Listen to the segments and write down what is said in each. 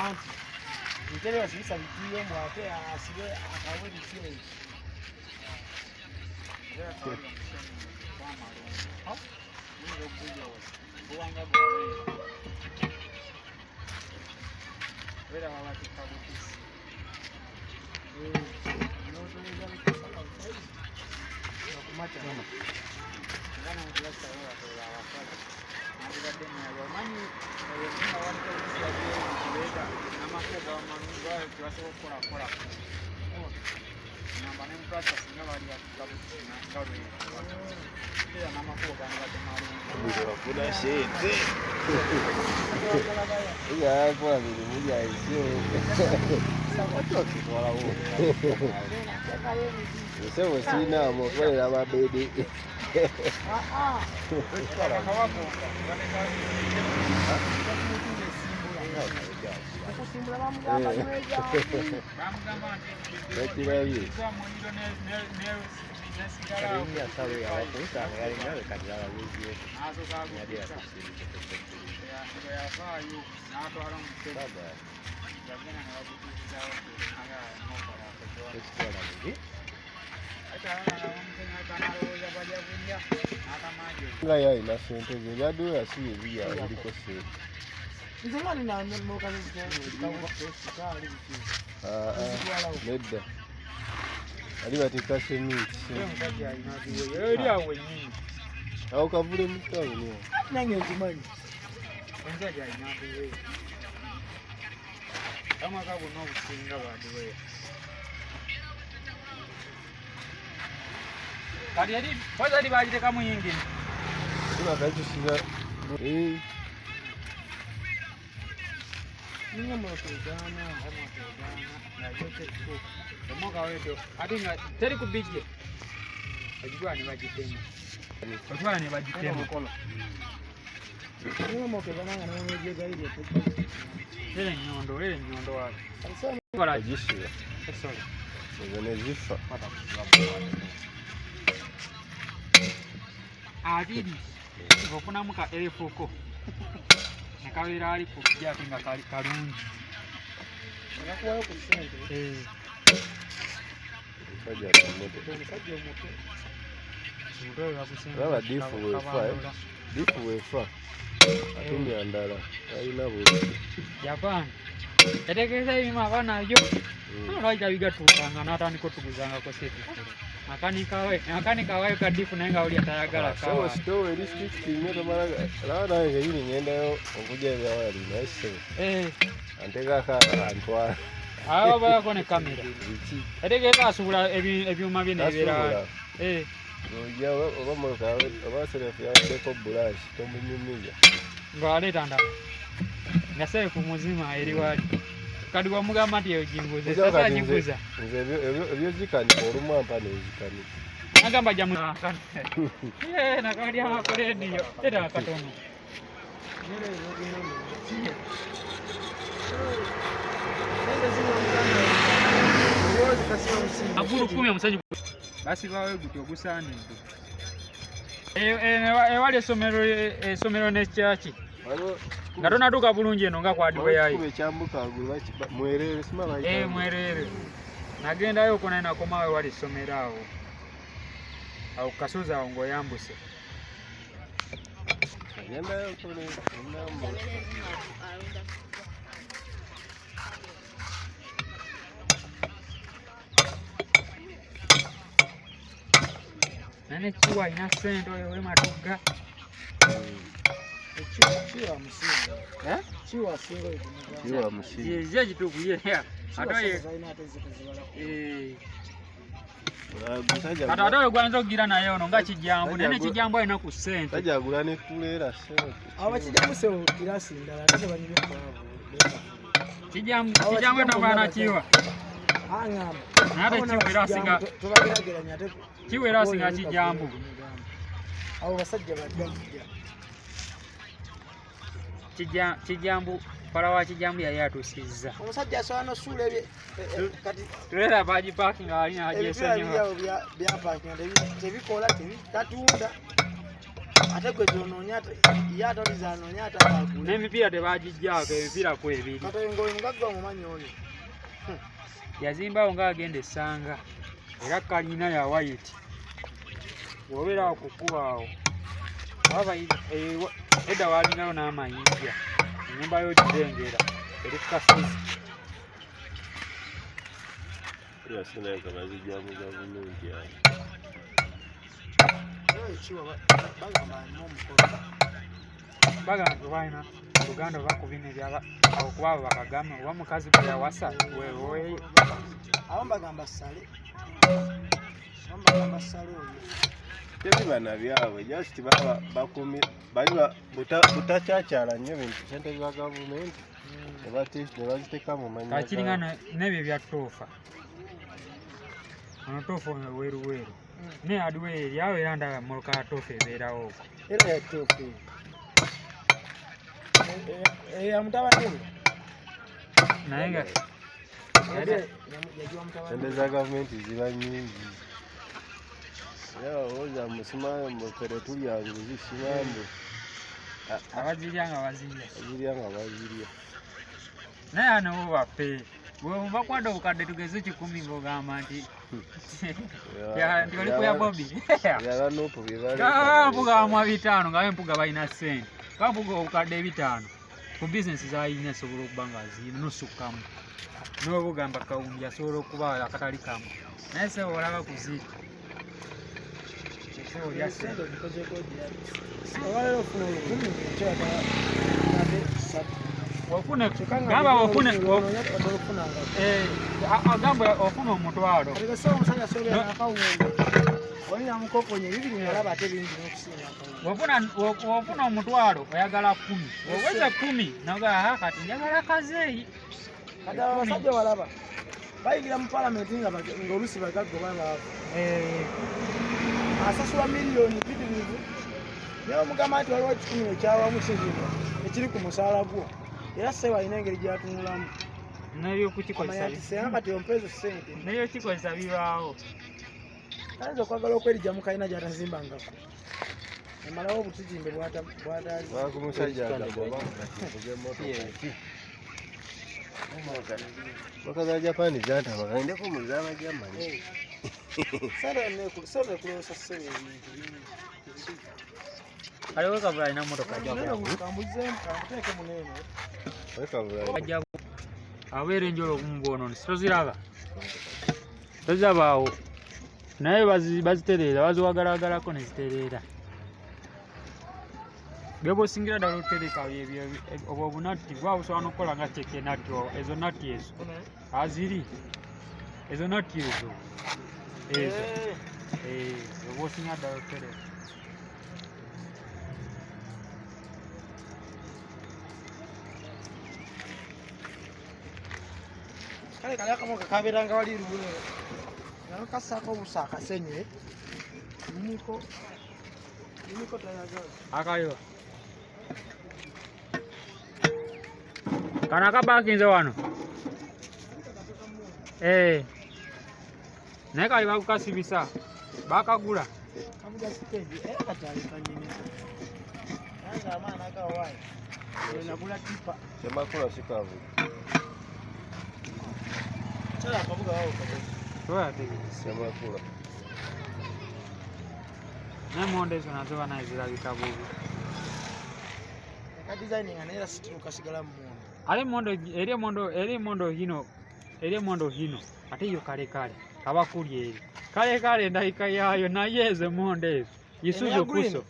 anti ntere wasisa bitiyo mwate asibe akawe bitiyo Vera wabati kabutisi kumata ngana mkulasa wewe kwa wakati ndio demo ya mani na watu wa kuweza na makoga wa manungu wao kiwaso kora namba ne mkwasa singa bali ya kabutisi na kawe ya na makoga na demo ndio kuna shete ya kwa mimi mmoja hizo watoto wala huo sio sina mkweli la mabedi Nga ya ina sente ziladu ya si via iliko se. Nzemani na mo kazi kwa Nedda. Ali batika semiti. Eri awe nyinyi. Au kavule mtawo ni. Nange nzimani. Enzaja inabi we. Kama kabo no kusinga badi we. Kali ali baza ali baje kama nyingine. Kuna kaji sina. Ninga motogana, na yote tu. Moga wewe adinga teri kubije. Ajua ni bajitema. Ajua ni bajitema kola. Ninga motogana na wewe gaidi tu. Ile nyondo wapi? Sasa Kola jishi. Sasa. Ngene zifa. Adidi. Ngofuna muka elefoko. Nakawira ali kujja kinga kali kalungi. Nakuwa ku sente. Kaja na moto. Kaja moto. Ndio ya kusema. Baba difu wefa. Atumi andala. Aina buli. Japan. Etekeza hivi mabana yo. Ndio biga tukanga nata niko tuguzanga ko sete. Akanika wae kadifu nenga uli atayagala kawa. Sawa sto eri stick nyoto maraga. La yini ngenda yo okuja ya wali nice. Antega ka antwa. Aba baya kone kamera. Etekeza asubula ebyuma bine bera. Ya oba kawe oba selefu ya deko brush tomunyumija. Ngale tanda. Ngaseye kumuzima eri wali. Kadi wa mugamba nti ejinguze sasa jinguza. Ebyo zikani olumu ampane zikani. Agamba jamu kan. Na kadi ama kore ndiyo. Era katono. Aburu 10 omusajja. Basi bawe gutyo gusani ndo. Wali somero ne chachi. Ngatona tuka bulungi eno nga kwadiwe yayi. Kube chambuka agulwa mwerere simala ita. Mwerere. Nagenda yo kona ina komawe wali somerawo. Au kasoza ngo yambuse. Nagenda yo kone nambo. Nane chiwa ina sendo yo matuga. Chiwa msinga. Chiwa singo ikunuga. Chiwa msinga. Yeye jitubuye ya. Atoye. Ata atoye gwanzo kugira naye ono nga kijambo. Nene kijambo ina ku sente. Tajagula ne kulera sente. Aba kijambo se kirasi ndala tete banyime kwabo. Kijambo tambana chiwa. Angama. Nate chiwa irasinga. Tubagerageranya ate. Chiwa irasinga kijambo. Abo basajja badya. Kijambo parawa kijambo yali atusizza. Omusajja aswana sule kati tulera baji parking alina ajesenya. Bya parking tebikola tatunda. ate gwe tonoonya ye atoliza anoonya atakagula n'emipiira tebagijjaako emipiira ku ebiri kati ng'oyo mugagga omumanyi oyo yazimbawo ng'agenda essanga era kalina ya white bw'obeera awo ku kkuba awo edda waalinayo n'amayinja ennyumba y'ogirengera eri ku kasozi yasinaka bazijjamu gavumenti awo bagamba balina oluganda oba ku bino awo kuba abo bakagamba oba mukazi gwe yawasa weweeye abamu bagamba ssale oyo tebibana byabwe just baba bakumi bali butakyachala nnyo bintu sente bya gavumenti nebaziteeka mu mannya kakiringa nebyo ebya toofa ono toofa weruweru naye aliwo eri awo era ndaba muluka ya toofa ebeerawo okwo era ya toofa ya mutabani naye nga sente za gavumenti ziba nnyingi era oza musimambo fere tulyanguzi simambo abazirya nga bazirya naye anobo bappe bakwada obukadde tugeze 10 ng'ogamba nti oli kuya bobi kampugama 5 nga empuga balina ssente kampuga obukadde 5 ku bizinesi zaalina esobola okuba nga zinusukkamu n'obugamba kawumbi asobola okuba akatali kamu naye se olaba kuziri olya ssente agamba ofuna omutwalo wofuna omutwalo oyagala 10 oweza 10 nogaa kati njagala kazeeyi kati abasajja walaba bayigira mu palamenti ng'olusi bagaggo balaba asasula miliyoni mpitirivu naye omugamba nti waliwo 10 ekyawamu kizino ekiri ku musaala gwo era sewa alina engeri gyatunulamu kati ompeezo ssente nayo kikozesa bibaawo ayinza okwagala okwerija mu kalina gy'atazimbangako emalawo obutizimbe bwatazimusajja motoka za Japani zantaba kalindeko mu z'Abajamani sente kulosa ssebe ebintu aliwo kabula alina motoka abeera enjolo okumubononi sitoziraba tozirabaawo naye bazitereera baziwagalagalako nezitereera byobosingira ddala otereka obwo obunatti bwa busobola n'okukola nga ceke natti ezo natti ezo aziri ezo natti ezo oba osingira ddala otereka kale kali akamoka kabeeranga wali luweero nalo kasaako obusa akasenye niko tayagala akaliwa kana akabakinze wano naye kali bakukasibisa bakagula kabuga siteji era kakyalikanyinika anga amaana agawaayi nagula tipa semakula sikavu kyala akabuga wawo semakula nemondo ezo nazo banaye zirabika bubi akadesigninga naye era sitiru kasigala mu mondo eri emondo hino ate yo kalekale abakuli eri kalekale endabika yaayo naye ezo emondo ezo isuzu kuso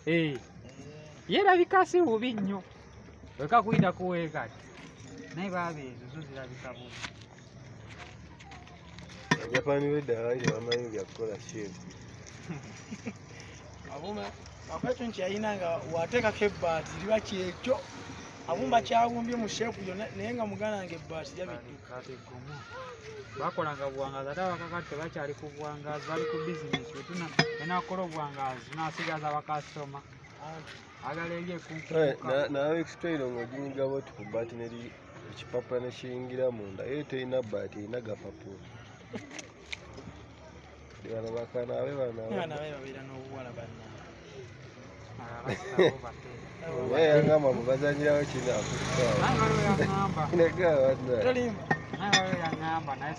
yerabika si bubi nnyo wekakuyita kuweekati naye baba ezo zo zirabika bubi Japani weddaali bamanyi byakukola sheefu abuma akwekyo nti yalina nga wateekako ebbaati liba kyekyo abumba kyabumbye mu sheefu yo naye nga muganda nga ebbaati lyabidduka bakolanga buwangazi ate abakakati tebakyali ku buwangazi bali ku bizinesi wetuna enakola obuwangazi nasigaza bakasitoma agala eri ekunkuka naawe explain ng'oginyiga boti ku bbaati neri ekipapula nekiyingira munda ye terina bbaati erina gapapula bano bakanaabe babeera n'obuwala banna naye yangamba mubazanyirawo kino akutukaawo naye waliwo yaŋŋamba nega wadda naye waliwo yaŋŋamba naye